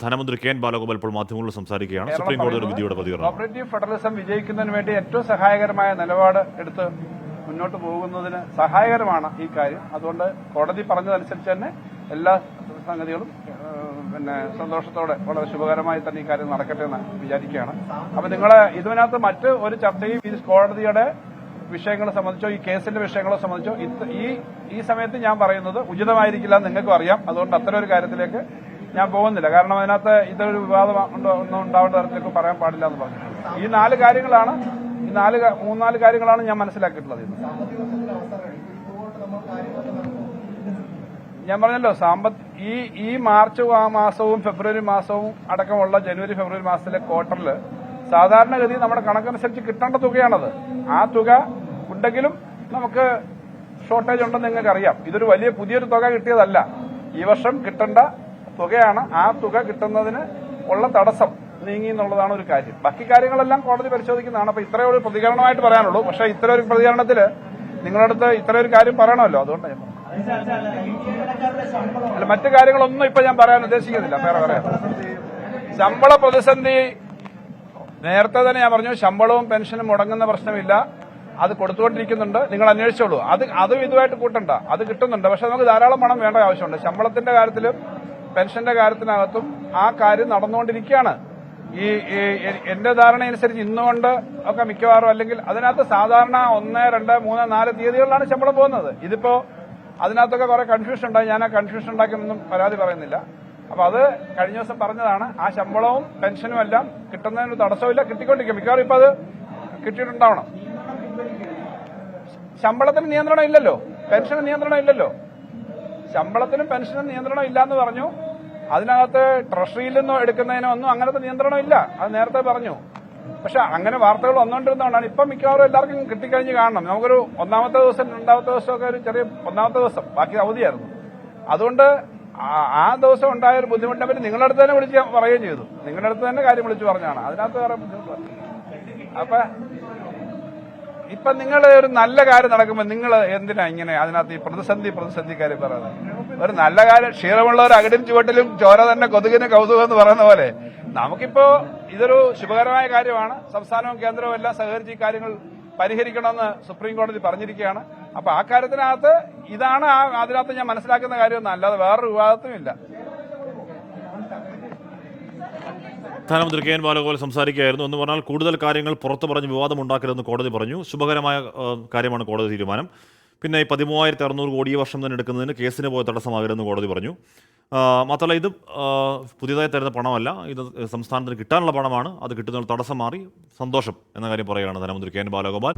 ധനമന്ത്രി K N Balagopal ഇപ്പോൾ മാധ്യമങ്ങളോട് സംസാരിക്കുകയാണ്. സുപ്രീം കോടതിയുടെ വിധിയുടെ പ്രതികരണം. കോപ്പറേറ്റീവ് ഫെഡറലിസം വിജയിക്കുന്നതിന് വേണ്ടി ഏറ്റവും സഹായകരമായ നിലപാട് എടുത്ത് മുന്നോട്ട് പോകുന്നതിന് സഹായകരമാണ് ഈ കാര്യം. അതുകൊണ്ട് കോടതി പറഞ്ഞതനുസരിച്ച് തന്നെ എല്ലാ സംഗതികളും സന്തോഷത്തോടെ വളരെ ശുഭകരമായി തന്നെ ഈ കാര്യം നടക്കട്ടെ എന്ന് വിചാരിക്കുകയാണ്. അപ്പൊ നിങ്ങൾ ഇതിനകത്ത് മറ്റ് ഒരു ചർച്ചയും ഈ കോടതിയുടെ വിഷയങ്ങളെ സംബന്ധിച്ചോ ഈ കേസിന്റെ വിഷയങ്ങളെ സംബന്ധിച്ചോ ഈ സമയത്ത് ഞാൻ പറയുന്നത് ഉചിതമായിരിക്കില്ല എന്ന് നിങ്ങൾക്കും അറിയാം. അതുകൊണ്ട് അത്തരം ഒരു കാര്യത്തിലേക്ക് ഞാൻ പോകുന്നില്ല. കാരണം അതിനകത്ത് ഇതൊരു വിവാദം ഒന്നും ഉണ്ടാവേണ്ട തരത്തിലേക്ക് പറയാൻ പാടില്ല എന്ന് പറഞ്ഞു. ഈ മൂന്നാല് കാര്യങ്ങളാണ് ഞാൻ മനസ്സിലാക്കിയിട്ടുള്ളത്. ഞാൻ പറഞ്ഞല്ലോ ഈ മാർച്ച് മാസവും ഫെബ്രുവരി മാസവും അടക്കമുള്ള ജനുവരി ഫെബ്രുവരി മാസത്തിലെ ക്വാർട്ടറിൽ സാധാരണഗതി നമ്മുടെ കണക്കനുസരിച്ച് കിട്ടേണ്ട തുകയാണത്. ആ തുക ഉണ്ടെങ്കിലും നമുക്ക് ഷോർട്ടേജ് ഉണ്ടെന്ന് നിങ്ങൾക്ക് അറിയാം. ഇതൊരു പുതിയൊരു തുക കിട്ടിയതല്ല, ഈ വർഷം കിട്ടേണ്ട തുകയാണ്. ആ തുക കിട്ടുന്നതിന് ഉള്ള തടസ്സം നീങ്ങി എന്നുള്ളതാണ് ഒരു കാര്യം. ബാക്കി കാര്യങ്ങളെല്ലാം കോടതി പരിശോധിക്കുന്നതാണ്. അപ്പൊ ഇത്രയും ഒരു പ്രതികരണമായിട്ട് പറയാനുള്ളൂ. പക്ഷെ ഇത്തരം ഒരു പ്രതികരണത്തിൽ നിങ്ങളടുത്ത് ഇത്രയും ഒരു കാര്യം പറയണമല്ലോ, അതുകൊണ്ട് ഞാൻ അല്ല മറ്റു കാര്യങ്ങളൊന്നും ഇപ്പൊ ഞാൻ പറയാൻ ഉദ്ദേശിക്കുന്നില്ല. വേറെ പറയാം. ശമ്പള പ്രതിസന്ധി നേരത്തെ തന്നെ ഞാൻ പറഞ്ഞു, ശമ്പളവും പെൻഷനും മുടങ്ങുന്ന പ്രശ്നമില്ല, അത് കൊടുത്തുകൊണ്ടിരിക്കുന്നുണ്ട്. നിങ്ങൾ അന്വേഷിച്ചോളൂ. അതും ഇതുമായിട്ട് കൂട്ടണ്ട, അത് കിട്ടുന്നുണ്ട്. പക്ഷെ നമുക്ക് ധാരാളം പണം വേണ്ട ആവശ്യമുണ്ട്. ശമ്പളത്തിന്റെ കാര്യത്തിലും പെൻഷന്റെ കാര്യത്തിനകത്തും ആ കാര്യം നടന്നുകൊണ്ടിരിക്കുകയാണ്. എന്റെ ധാരണ അനുസരിച്ച് ഇന്നുകൊണ്ട് ഒക്കെ മിക്കവാറും, അല്ലെങ്കിൽ അതിനകത്ത് സാധാരണ 1, 2, 3, 4 തീയതികളിലാണ് ശമ്പളം പോകുന്നത്. ഇതിപ്പോ അതിനകത്തൊക്കെ കുറെ കൺഫ്യൂഷൻ ഉണ്ടായി. ഞാൻ ആ കൺഫ്യൂഷൻ ഉണ്ടാക്കിയൊന്നും പരാതി പറയുന്നില്ല. അപ്പൊ അത് കഴിഞ്ഞ ദിവസം പറഞ്ഞതാണ്. ആ ശമ്പളവും പെൻഷനും എല്ലാം കിട്ടുന്നതിന് തടസ്സമില്ല, കിട്ടിക്കൊണ്ടിരിക്കും. മിക്കവാറും ഇപ്പൊ അത് കിട്ടിയിട്ടുണ്ടാവണം. ശമ്പളത്തിന് നിയന്ത്രണം ഇല്ലല്ലോ, പെൻഷന് നിയന്ത്രണം ഇല്ലല്ലോ. ശമ്പളത്തിനും പെൻഷനും നിയന്ത്രണം ഇല്ലാന്ന് പറഞ്ഞു. അതിനകത്ത് ട്രഷറിയിൽ നിന്നോ എടുക്കുന്നതിനോ ഒന്നും അങ്ങനത്തെ നിയന്ത്രണം ഇല്ല, അത് നേരത്തെ പറഞ്ഞു. പക്ഷെ അങ്ങനെ വാർത്തകൾ വന്നുകൊണ്ടിരുന്നതുകൊണ്ടാണ് ഇപ്പം മിക്കവാറും എല്ലാവർക്കും കിട്ടിക്കഴിഞ്ഞ് കാണണം. നമുക്കൊരു ഒന്നാമത്തെ ദിവസം രണ്ടാമത്തെ ദിവസമൊക്കെ ഒരു ചെറിയ ഒന്നാമത്തെ ദിവസം ബാക്കി അവധിയായിരുന്നു. അതുകൊണ്ട് ആ ദിവസം ഉണ്ടായ ഒരു ബുദ്ധിമുട്ടിനെ പറ്റി നിങ്ങളുടെ അടുത്ത് തന്നെ വിളിച്ച് പറയുകയും ചെയ്തു. നിങ്ങളുടെ അടുത്ത് തന്നെ കാര്യം വിളിച്ചു പറഞ്ഞാണ്. അതിനകത്ത് വേറെ ബുദ്ധിമുട്ട്. അപ്പൊ ഇപ്പൊ നിങ്ങൾ ഒരു നല്ല കാര്യം നടക്കുമ്പോൾ നിങ്ങൾ എന്തിനാ ഇങ്ങനെ അതിനകത്ത് ഈ പ്രതിസന്ധി കാര്യം പറയുന്നത്? ഒരു നല്ല കാര്യം, ക്ഷീണമുള്ള ഒരു അകടിൻ ചുവട്ടിലും ചോര തന്നെ കൊതുകിന് കൗതുകം എന്ന് പറയുന്ന പോലെ നമുക്കിപ്പോ ഇതൊരു ശുഭകരമായ കാര്യമാണ്. സംസ്ഥാനവും കേന്ദ്രവും എല്ലാം സഹകരിച്ച് ഈ കാര്യങ്ങൾ പരിഹരിക്കണമെന്ന് സുപ്രീം കോടതി പറഞ്ഞിരിക്കുകയാണ്. അപ്പൊ ആ കാര്യത്തിനകത്ത് ഇതാണ് അതിനകത്ത് ഞാൻ മനസ്സിലാക്കുന്ന കാര്യമൊന്നും, അല്ലാതെ വേറൊരു വിവാദത്തും ഇല്ല. ധനമന്ത്രി കെ എൻ ബാലഗോപാൽ സംസാരിക്കുകയായിരുന്നു. എന്ന് പറഞ്ഞാൽ കൂടുതൽ കാര്യങ്ങൾ പുറത്തു പറഞ്ഞ് വിവാദമുണ്ടാക്കരുതെന്ന് കോടതി പറഞ്ഞു. ശുഭകരമായ കാര്യമാണ് കോടതി തീരുമാനം. പിന്നെ ഈ 13,600 കോടി ഈ വർഷം തന്നെ എടുക്കുന്നതിന് കേസിന് പോയ തടസ്സമാകരുതെന്ന് കോടതി പറഞ്ഞു. മാത്രമല്ല ഇത് പുതിയതായി തരുന്ന പണമല്ല, ഇത് സംസ്ഥാനത്തിന് കിട്ടാനുള്ള പണമാണ്. അത് കിട്ടുന്ന തടസ്സം മാറി, സന്തോഷം എന്ന കാര്യം പറയുകയാണ് ധനമന്ത്രി കെ എൻ ബാലഗോപാൽ.